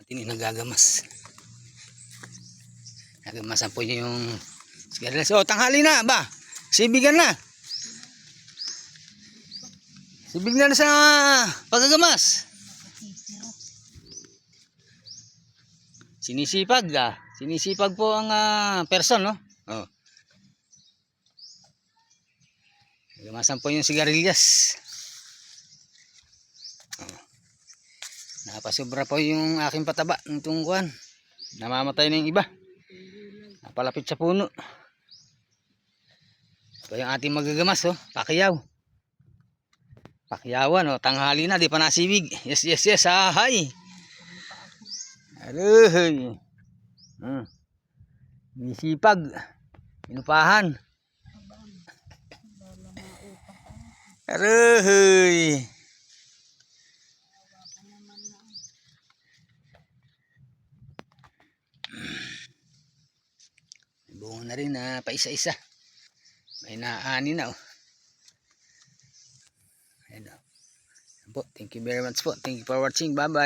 Ini nagagamas. Nagamasan po niyo yung sigarilyas. Oh, tanghali na ba? Sibigan na. Sibig na sa pagagamas. Sinisipag ah. Sinisipag po ang person, no? Oh. Nagamasan po yung sigarilyas. Oh. Napasobra po yung aking pataba ng tungkuan. Namamatay na yung iba. Napalapit sa puno. Ito yung ating magagamas, oh. Pakiyaw. Pakyawan, oh. Tanghali na, di pa nasibig. Yes, yes, yes. Ahay. Aruy. Nisipag. Inupahan. Aruy. Bunga na rin na paisa-isa. May naani na, oh. Ayan, oh. Thank you very much po. Thank you for watching. Bye bye.